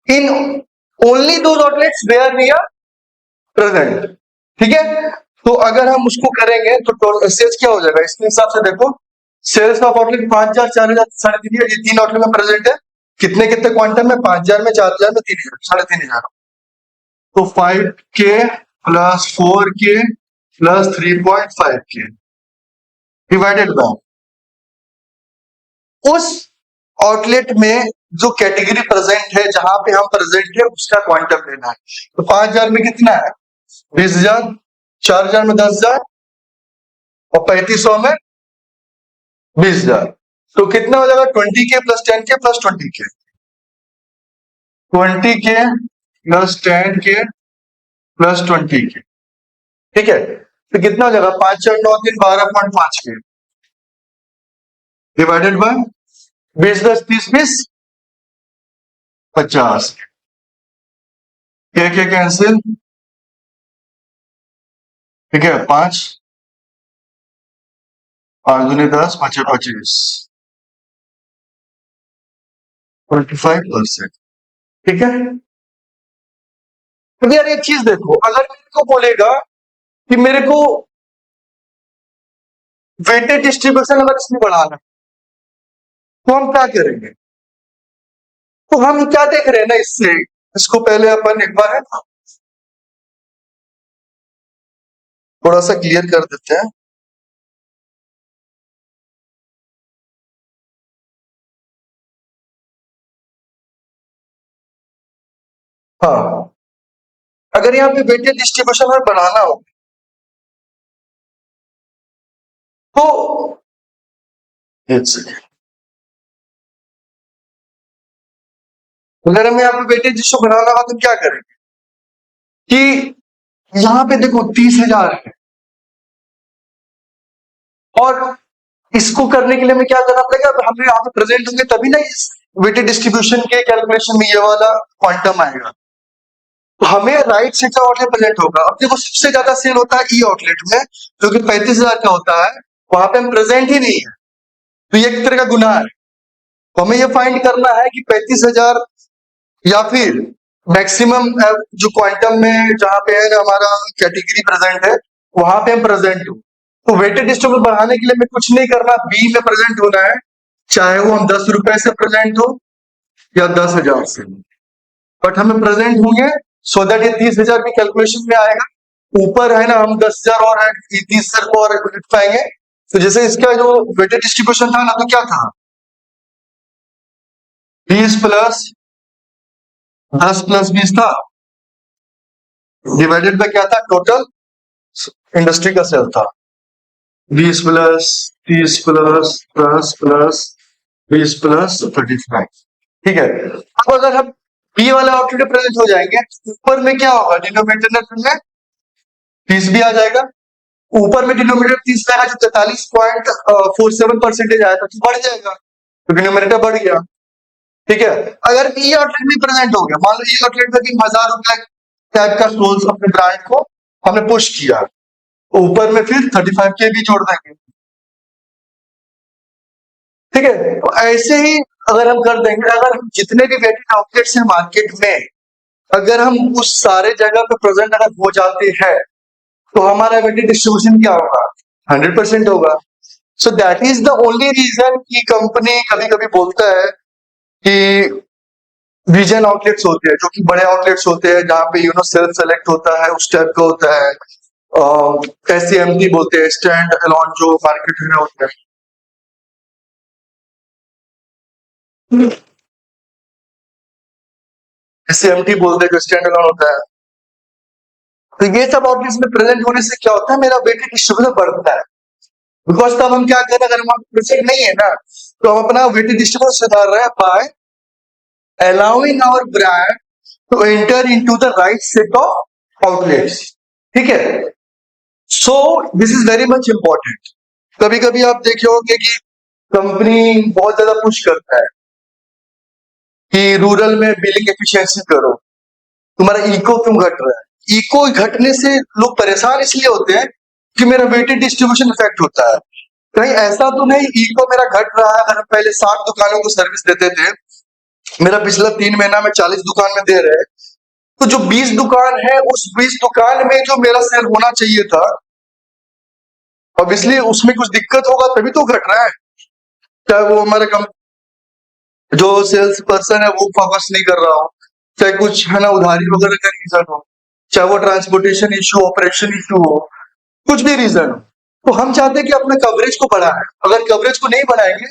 in only those outlets where we are present. ठीक है, तो अगर हम उसको करेंगे तो सेल्स क्या हो जाएगा इसके हिसाब से देखो। सेल्स ऑफ आउटलेट 5000 4000 3.5 ये 3 आउटलेट में प्रेजेंट है। कितने कितने क्वांटम में? 5000 में 4000 में 3000 3500। तो 5K plus 4K plus 3.5K divided by उस आउटलेट में जो कैटेगरी प्रेजेंट है, जहां पे हम प्रेजेंट है उसका क्वांटम लेना है। तो 5000 में कितना है? 20,000, 4000 में 10,000 और 3500 में 20,000। तो कितना हो जाएगा? 20K plus 10K plus 20K, 20K plus 10K plus 20K। ठीक है, तो कितना हो जाएगा? 5 4 9 3 12.5K डिवाइडेड बाय 20 10 30 20 50। के कैंसिल। ठीक है, 5 5 दूनी 10 5 25 25%। ठीक है, तो यार एक चीज देखो, अगर मेरे को बोलेगा कि मेरे को वेटेड डिस्ट्रीब्यूशन अगर इसमें बढ़ाना तो हम क्या करेंगे? तो हम क्या देख रहे हैं ना इससे, इसको पहले अपन एक बार है थोड़ा सा क्लियर कर देते हैं। हाँ, अगर यहाँ पे वेटेड डिस्ट्रीब्यूशन में बढ़ाना हो तो एक सेकेंड, अगर हमें यहाँ पे वेटेज जिसको बनाना हो तो क्या करेंगे कि यहाँ पे देखो 30,000 है और इसको करने के लिए हमें क्या करना पड़ेगा? हम यहाँ पे प्रेजेंट होंगे तभी ना इस वेटेड डिस्ट्रीब्यूशन के कैलकुलेशन में ये वाला क्वांटम आएगा। तो हमें राइट साइड का आउटलेट प्रेजेंट होगा। अब देखो सबसे ज्यादा सेल होता है ई आउटलेट में, जो कि 35,000 का होता है, वहां पे हम प्रेजेंट ही नहीं है। तो ये एक तरह का गुनाह है। तो हमें ये फाइंड करना है कि 35,000 या फिर मैक्सिमम जो क्वांटम में जहां पे है हमारा कैटेगरी प्रेजेंट है वहां पे हम प्रेजेंट हो। तो वेटेड डिस्ट्रीब्यूशन बढ़ाने के लिए हमें कुछ नहीं करना, बी में प्रेजेंट होना है, चाहे वो हम 10 रुपए से प्रेजेंट हो या 10,000 से, बट हमें प्रेजेंट होंगे सो दैट ये 30,000 भी कैलकुलेशन में आएगा। ऊपर है ना हम 10,000 और 30,000 को और लिख पाएंगे। तो जैसे इसका जो वेटेड डिस्ट्रीब्यूशन था ना, तो क्या था? 20 प्लस 10 प्लस 20 था, डिवाइडेड बाय क्या था? टोटल इंडस्ट्री का सेल था। 20 प्लस 30 प्लस 10 प्लस 20 प्लस 35। ठीक है, अब अगर हम बी वाले आउटलेट प्रेजेंट हो जाएंगे, ऊपर में क्या होगा? डिनोमिनेटर में 30 भी आ जाएगा, ऊपर में डिनोमिनेटर 30 आएगा, जो 43.47% आया था तो बढ़ जाएगा, तो डिनोमिनेटर बढ़ गया। ठीक है, अगर ई आउटलेट भी प्रेजेंट हो गया, मान लो ई आउटलेट में 1000 रुपए टाइप का स्टोर्स अपने ब्रांड को हमने पुश किया, ऊपर में फिर 35K भी जोड़ देंगे। ठीक है, तो ऐसे ही अगर हम कर देंगे, अगर हम जितने भी वेटेड आउटलेट्स हैं मार्केट में, अगर हम उस सारे जगह पे प्रेजेंट अगर हो जाते हैं, तो हमारा वेटेड डिस्ट्रीब्यूशन क्या होगा? 100% होगा। So that is the only reason कि कंपनी कभी कभी बोलता है कि रीजन आउटलेट्स होते हैं, जो कि बड़े आउटलेट्स होते हैं जहाँ पे सेल्फ सेलेक्ट होता है, उस टाइप का होता है। SCMT बोलते हैं, स्टैंड अलोन जो मार्केट में होता है, SCMT बोलते हैं जो स्टैंड अलोन होता है। तो ये सब आउटलेट्स में प्रेजेंट होने से क्या होता है, मेरा वेटेड डिस्ट्रीब्यूशन बढ़ता है। बिकॉज तब हम क्या कर रहे हैं, अगर हम प्रेजेंट नहीं है ना, तो हम अपना वेटेड डिस्ट्रीब्यूशन सुधार रहे हैं bye allowing our brand to enter into the right set of outlets। ठीक है, so this is very much important. कभी कभी आप देखे होंगे कि कंपनी बहुत ज्यादा पुश करता है कि रूरल में बिलिंग एफिशिएंसी करो, तुम्हारा इको क्यों घट रहा है? इको घटने से लोग परेशान इसलिए होते हैं कि मेरा वेटेड डिस्ट्रीब्यूशन इफेक्ट होता है। कहीं ऐसा तो नहीं इको मेरा घट रहा है? अगर हम पहले 60 दुकानों को सर्विस देते थे, मेरा पिछला 3 महीना में 40 दुकान में दे रहे हैं, तो जो 20 दुकान है, उस 20 दुकान में जो मेरा सेल होना चाहिए था, ऑब्वियसली उसमें कुछ दिक्कत होगा तभी तो घट रहा है। चाहे वो हमारे जो सेल्स पर्सन है वो फोकस नहीं कर रहा हो, चाहे कुछ है ना उधारी वगैरह का रीजन हो, चाहे वो ट्रांसपोर्टेशन इशू, ऑपरेशन इशू हो, कुछ भी रीजन हो, तो हम चाहते हैं कि अपने कवरेज को बढ़ाएं। अगर कवरेज को नहीं बढ़ाएंगे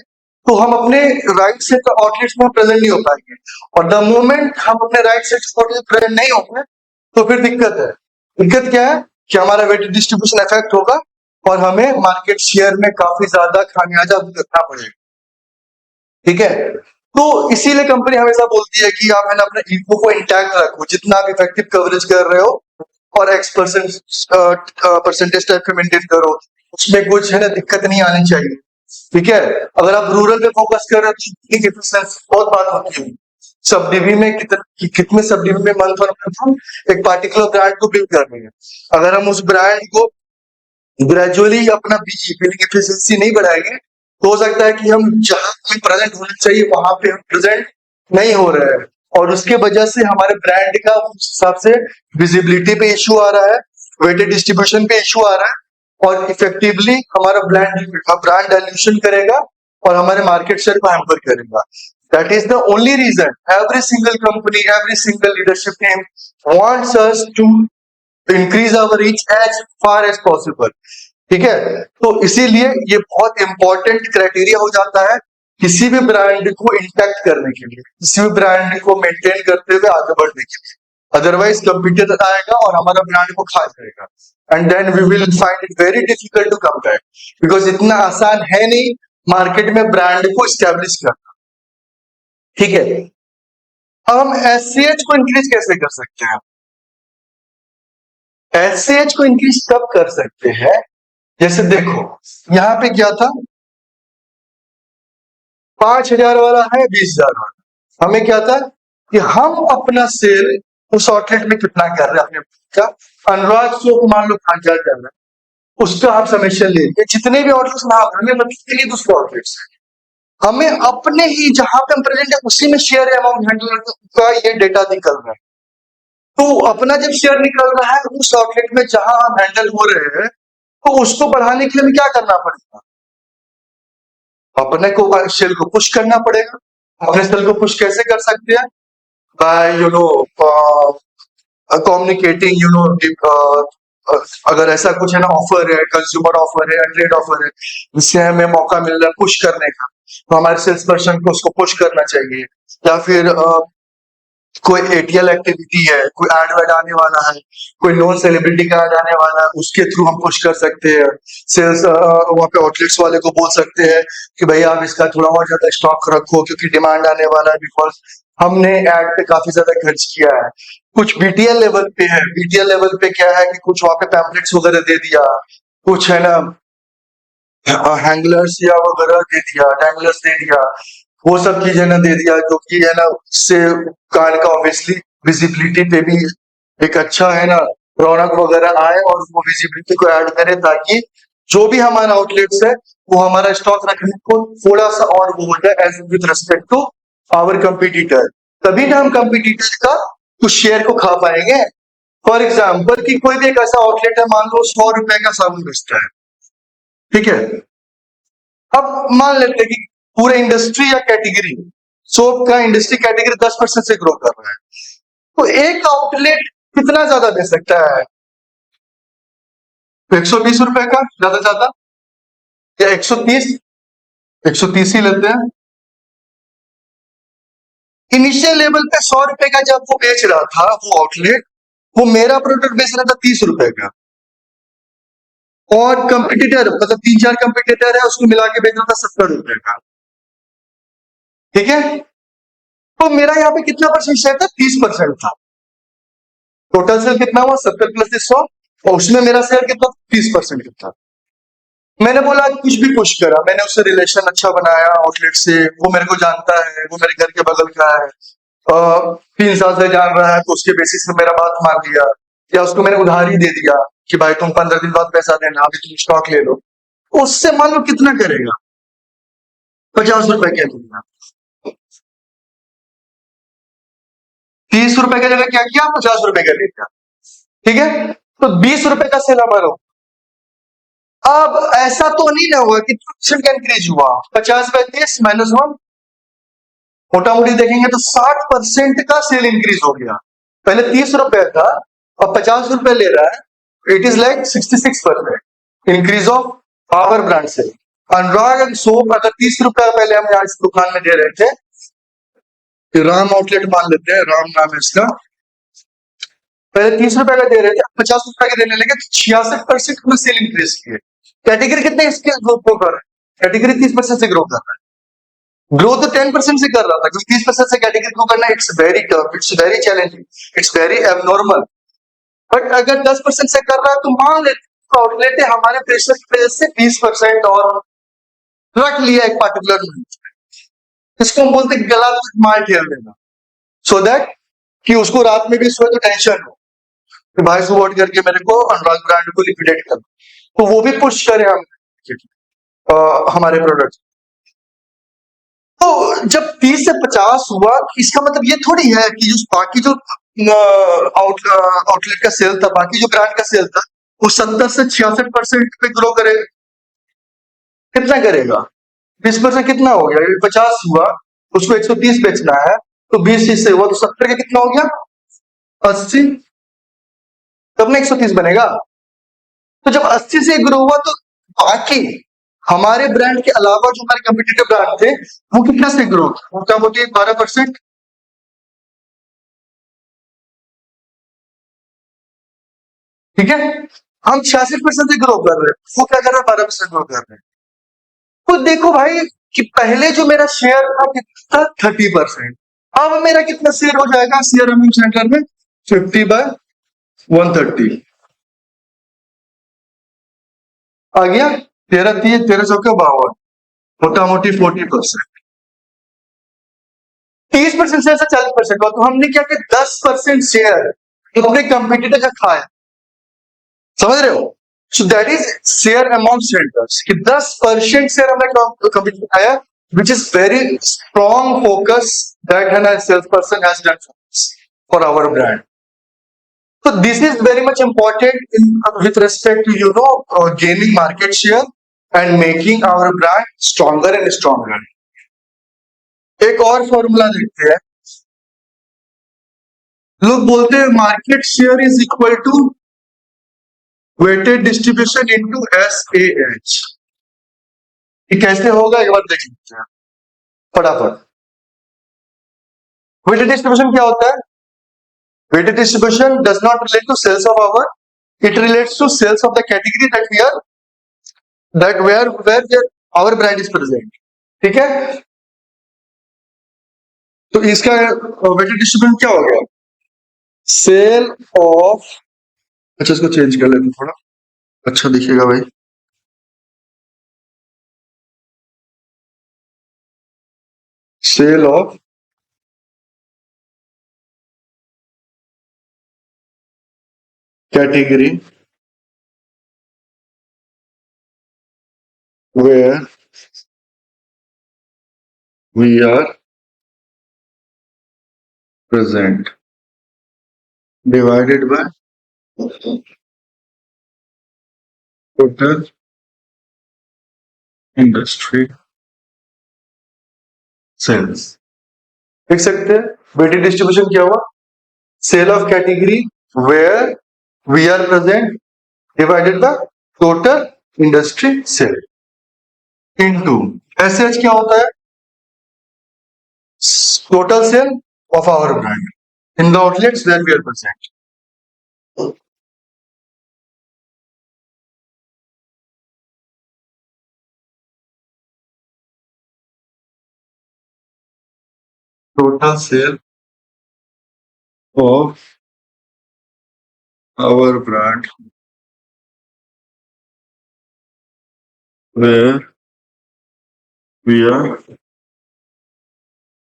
तो हम अपने राइट सेट आउटलेट्स में प्रेजेंट नहीं हो पाएंगे, और द मोमेंट हम अपने राइट सेट आउटलेट प्रेजेंट नहीं होंगे तो फिर दिक्कत है। दिक्कत क्या है कि हमारा वेटेड डिस्ट्रीब्यूशन इफेक्ट होगा और हमें मार्केट शेयर में काफी ज्यादा खामियाजा भुगतना पड़ेगा। ठीक है, तो इसीलिए कंपनी हमेशा बोलती है कि आप है ना अपने इको को इंटैक्ट रखो, जितना आप इफेक्टिव कवरेज कर रहे हो और परसेंटेज टाइप का मेंटेन करो, उसमें कुछ है ना दिक्कत नहीं आनी चाहिए। ठीक है, अगर आप रूरल पे फोकस कर रहे हो तो एफिशिएंसी बहुत बात होती है। सब डिवी में कितने सब डिवी में मंथ और मंथ एक पार्टिकुलर ब्रांड को बिल्ड कर रहे हैं, अगर हम उस ब्रांड को ग्रेजुअली अपना बिलिंग एफिशिएंसी नहीं बढ़ाएंगे, तो हो सकता है कि हम जहां हमें प्रेजेंट होना चाहिए वहां पे हम प्रेजेंट नहीं हो रहे हैं, और उसके वजह से हमारे ब्रांड का उस हिसाब से विजिबिलिटी पे इश्यू आ रहा है, वेटेड डिस्ट्रीब्यूशन पे इश्यू आ रहा है, और इफेक्टिवली हमारा ब्रांड डाइल्यूशन करेगा और हमारे मार्केट शेयर को हैम्पर करेगा। That is the only reason every single company, every single leadership team wants us to increase our reach as far as possible. ठीक है, तो इसीलिए ये बहुत इंपॉर्टेंट क्राइटेरिया हो जाता है किसी भी ब्रांड को इंटैक्ट करने के लिए, किसी भी ब्रांड को मेंटेन करते हुए आगे बढ़ने के लिए। अदरवाइज कंपटीटर आएगा और हमारा ब्रांड को खा जाएगा, and then we will find it very difficult to come back, because इतना आसान है नहीं मार्केट में ब्रांड को स्टैब्लिश करना। ठीक है, अब हम SCH को इंक्रीज कैसे कर सकते हैं? SCH को इंक्रीज कब कर सकते हैं? जैसे देखो यहाँ पे क्या था, 5,000 वाला है, 20,000 वाला। हमें क्या था कि हम अपना सेल उस आउटलेट में कितना कर रहे हैं, अपने का अनुराग सोप मान लो 5,000 कर रहे हैं, उसका हम समेशन लेंगे, जितने भी आउटलेट्स ना हमें मतलब ही दूसरे आउटलेट्स है, हमें अपने ही जहां पे हम प्रेजेंट है उसी में शेयर अमाउंट हैंडल का ये डेटा निकल रहा है। तो अपना जब शेयर निकल रहा है उस आउटलेट में जहां हम हैंडल हो रहे हैं, तो उसको बढ़ाने के लिए हमें क्या करना पड़ेगा? अपने को सेल को पुश करना पड़ेगा। अपने सेल को पुश कैसे कर सकते हैं? बाय कम्युनिकेटिंग अगर ऐसा कुछ है ना, ऑफर है, कंज्यूमर ऑफर है, ट्रेड ऑफर है, जिससे हमें मौका मिल रहा है पुश करने का, तो हमारे सेल्स पर्सन को उसको पुश करना चाहिए। या फिर कोई ATL एक्टिविटी है, कोई एड वेड आने वाला है, कोई नॉन सेलिब्रिटी का एड आने वाला है, उसके थ्रू हम पुश कर सकते हैं। सेल्स वहाँ पे आउटलेट्स वाले को बोल सकते हैं कि भाई आप इसका थोड़ा और ज्यादा स्टॉक रखो क्योंकि डिमांड आने वाला है, बिकॉज हमने एड पे काफी ज्यादा खर्च किया है। कुछ BTL लेवल पे है, BTL लेवल पे क्या है कि कुछ वहाँ पे पैम्पलेट्स वगैरह दे दिया, कुछ है ना हैंगलर्स या वगैरह दे दिया, डैंगलर्स दे दिया, वो सब चीजें ना दे दिया, जो कि है ना उससे दुकान का ऑब्वियसली विजिबिलिटी पे भी एक अच्छा है ना, रौनक वगैरह आए और वो विजिबिलिटी को ऐड करे, ताकि जो भी हमारा आउटलेट्स है वो हमारा स्टॉक रखने को थोड़ा सा और वो हो जाए as with respect to our competitor. तभी ना हम कंपटीटर का कुछ शेयर को खा पाएंगे। फॉर एग्जाम्पल कि कोई भी एक ऐसा आउटलेट है, मान लो 100 रुपए का साबुन बेचता है, ठीक है। अब मान लेते हैं कि पूरे इंडस्ट्री या कैटेगरी, सोप का इंडस्ट्री कैटेगरी 10% से ग्रो कर रहा है, तो एक आउटलेट कितना ज्यादा दे सकता है? 120 रुपए का ज्यादा ज्यादा, या 130, 130 ही लेते हैं। इनिशियल लेवल पे 100 रुपए का जब वो बेच रहा था वो आउटलेट, वो मेरा प्रोडक्ट बेच रहा था 30 रुपए का, और कंपटीटर मतलब 3 4 कंपटीटर है उसको मिला के बेच रहा था 70 रुपए का, ठीक है। तो मेरा यहाँ पे कितना परसेंट शेयर था? 30% था। टोटल सेल कितना हुआ? 70 प्लस 100, और उसमें मेरा शेयर कितना? 30% का था। मैंने बोला कुछ भी पुश करा, मैंने उससे रिलेशन अच्छा बनाया आउटलेट से, वो मेरे को जानता है, वो मेरे घर के बगल का है, 3 साल से जान रहा है, तो उसके बेसिस पे मेरा बात मान लिया, या उसको मैंने उधार ही दे दिया कि भाई तुम 15 दिन बाद पैसा देना, अभी तुम स्टॉक ले लो। तो उससे मान लो कितना करेगा? 50 रुपए क्या लेगा? 30 रुपए की जगह क्या किया? 50 रुपए का ले लिया, ठीक है। तो 20 रुपए का सेल हमारा। अब ऐसा तो नहीं ना हुआ कि परसेंट का इंक्रीज हुआ, 50/30 -1, मोटा मोटी देखेंगे तो 60% का सेल इंक्रीज हो गया। पहले 30 रुपए था, अब 50 रुपए ले रहा है, it is like 66% increase of our brand से। अनुराग एंड सोप अगर 30 रुपए पहले हम यहाँ इस दुकान में दे रहे थे, कि राम आउटलेट मान लेते हैं, राम नाम है इसका, पहले 30 रुपए का दे रहे थे, 50 रुपए के देने लगे, तो 66% में सेल इंक्रीज किए। कैटेगरी कितने इसके ग्रो कर रहा है? कैटेगरी 30% से ग्रो कर रहा है। ग्रो तो 10% से कर रहा था, क्योंकि 30% से कैटेगरी ग्रो करना it's very tough, it's very challenging, it's very abnormal. But अगर 10% से कर रहा है, तो मान लेते आउटलेट है हमारे प्रेशर की वजह से 20% और रख लिया एक पार्टिकुलर, इसको हम बोलते हैं गला मार खेल देना, सो दैट कि उसको रात में भी सोए तो टेंशन हो कि भाई सुबह उठ करके मेरे को अनुराग ब्रांड को लिक्विडेट कर, तो वो भी पुश करें हम हमारे प्रोडक्ट। तो जब 30 से 50 हुआ, इसका मतलब ये थोड़ी है कि जो बाकी जो आउटलेट का सेल था, बाकी जो ब्रांड का सेल था, वो 70 से 66% पे ग्रो करे। कितना करेगा? 20% कितना हो गया? 50 हुआ, उसको 130 बेचना है, तो 20 से हुआ तो 70 का कितना हो गया? 80, तब ना 130 बनेगा। तो जब 80 से ग्रो हुआ, तो बाकी हमारे ब्रांड के अलावा जो हमारे कम्पिटिटिव ब्रांड थे, वो कितना से ग्रो? मोटा मोटी 12%, ठीक है। हम 66% से ग्रो कर रहे हैं, वो क्या कर रहा है? 12% ग्रो कर रहे हैं। तो देखो भाई कि पहले जो मेरा शेयर था कितना था? 30%। अब मेरा कितना शेयर हो जाएगा शेयर अमाउंट सेंटर में? 50/130 आ गया। 13 3 13 चौके 52, मोटा मोटी 40%। 30% से ऐसा 40% हुआ, तो हमने क्या किया? 10% शेयर अपने कंपटीटर का खाया, समझ रहे हो? सो that is share amount centres कि 10% शेयर हमने कंपटीटर का खाया, which is very strong focus that a salesperson has done for our brand. So this is very much important with respect to gaining market share and making our brand stronger and stronger. एक और फॉर्मूला देखते हैं। लोग बोलते हैं market share is equal to weighted distribution into SAH। ये कैसे होगा एक बार देख लेते हैं फटाफट। वेटेड डिस्ट्रीब्यूशन क्या होता है? Weighted distribution does not relate to sales of our, it relates to sales of the category that we are, that where our brand is present, ठीक है। तो इसका वेटेड डिस्ट्रीब्यूशन क्या हो गया? सेल ऑफ, अच्छा इसको चेंज कर लेते हैं थोड़ा, अच्छा दिखेगा भाई। Sale of category where we are present divided by total industry sales। देख सकते हैं वेटेड डिस्ट्रीब्यूशन क्या हुआ, sale of category where we are present divided by total industry sale into SH क्या होता है, total sale of our brand in the outlets where we are present. Total sale of our brand where we are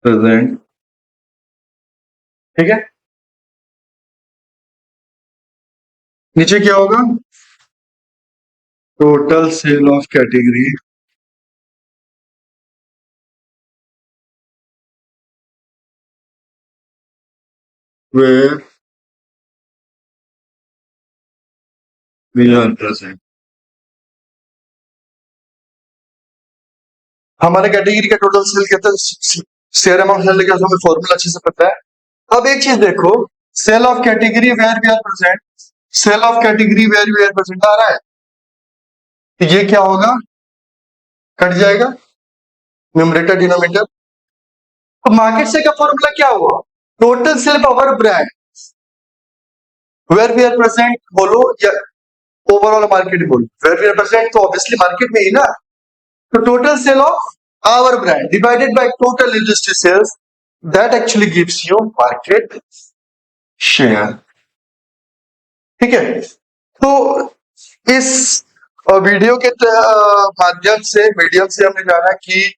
present। ठीक है, नीचे क्या होगा, total sale of category where we are present। हमारे कैटेगरी का टोटल सेल कहते हैं शेयर अमाउंट सेल का, हमें फॉर्मूला अच्छे से पता है। अब एक चीज देखो, sale of category where we are present, sale of category where we are present आ रहा है, तो ये क्या होगा, कट जाएगा न्यूमरेटर डिनोमिनेटर। तो मार्केट से का फॉर्मूला क्या हुआ, total sale of our brand where we are present बोलो या ओवरऑल मार्केट बोलो, वेयर वी आर प्रेजेंट तो ऑब्वियसली मार्केट में ही ना, तो total sale of our brand divided by total industry sales that actually gives you market share. ठीक है, तो इस वीडियो के माध्यम से मीडियम से हमने जाना कि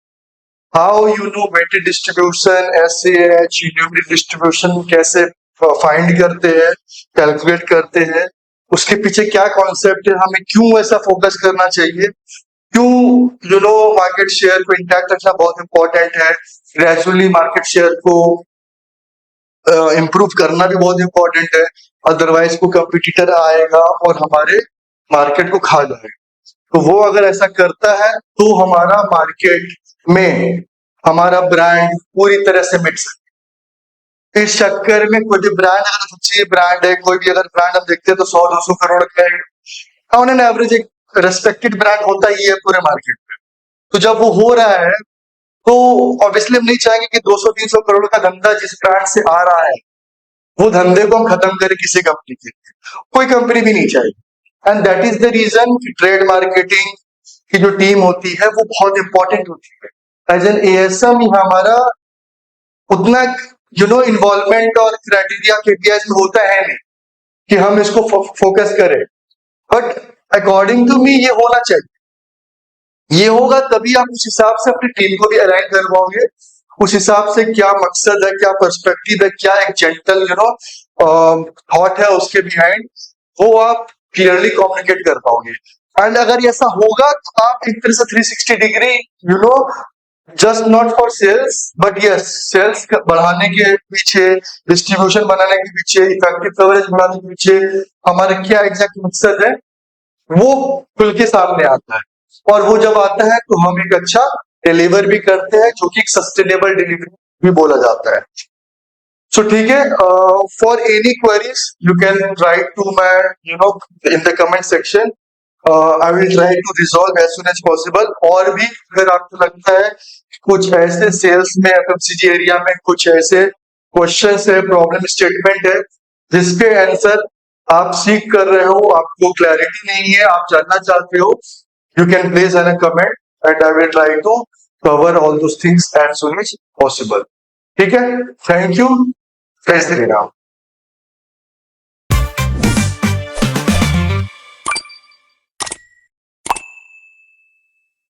how you know weighted distribution, SH unit distribution कैसे फाइंड करते हैं, कैलकुलेट करते हैं, उसके पीछे क्या कॉन्सेप्ट है, हमें क्यों ऐसा फोकस करना चाहिए, क्यों यू नो मार्केट शेयर को इंटैक्ट रखना बहुत इंपॉर्टेंट है, ग्रेजुअली मार्केट शेयर को इम्प्रूव करना भी बहुत इंपॉर्टेंट है, अदरवाइज को कंपटीटर आएगा और हमारे मार्केट को खा जाएगा। तो वो अगर ऐसा करता है तो हमारा मार्केट में हमारा ब्रांड पूरी तरह से मिट सकता है। इस चक्कर में कोई भी ब्रांड, अगर अच्छी ब्रांड है, कोई भी अगर ब्रांड हम देखते हैं तो 100-200 करोड़ का ऑन एन एवरेज एक रेस्पेक्टेड ब्रांड होता ही है पूरे मार्केट में। तो जब वो हो रहा है तो ऑब्वियसली हम नहीं चाहेंगे कि 200-300 करोड़ का धंधा जिस ब्रांड से आ रहा है वो धंधे को हम खत्म करें किसी कंपनी के, कोई कंपनी भी नहीं चाहेगी। And that is the reason कि ट्रेड मार्केटिंग की जो टीम होती है वो बहुत इंपॉर्टेंट होती है। एज एन एएसएम हमारा उतना इन्वॉल्वमेंट और क्राइटेरिया केपीआईज में होता है नहीं कि हम इसको फोकस करें, बट अकॉर्डिंग टू मी ये होना चाहिए। ये होगा तभी आप उस हिसाब से अपनी टीम को भी अलाइन करवाओगे, उस हिसाब से क्या मकसद है, क्या पर्सपेक्टिव है, क्या एक जेंटल थॉट है उसके बिहाइंड, वो आप क्लियरली कम्युनिकेट कर पाओगे। एंड अगर ऐसा होगा तो आप एक तरह से 360 degree just not for sales but yes sales बढ़ाने के पीछे, डिस्ट्रीब्यूशन बनाने के पीछे, इफेक्टिव कवरेज बढ़ाने के पीछे हमारा क्या एग्जैक्ट मकसद है वो खुल के सामने आता है। और वो जब आता है तो हम एक अच्छा डिलीवर भी करते हैं, जो कि एक सस्टेनेबल डिलीवरी भी बोला जाता है। सो ठीक है, for any queries you can write to my in the comment section, I will try to resolve as soon as possible. और भी अगर आपको लगता है कुछ ऐसे सेल्स में एफएमसीजी एरिया में कुछ ऐसे क्वेश्चन है, प्रॉब्लम स्टेटमेंट है जिसके आंसर आप सीख कर रहे हो, आपको क्लैरिटी नहीं है, आप जानना चाहते हो, you can place in a comment and I will try to cover all those things as soon as possible। ठीक है, थैंक यू, जय श्री राम।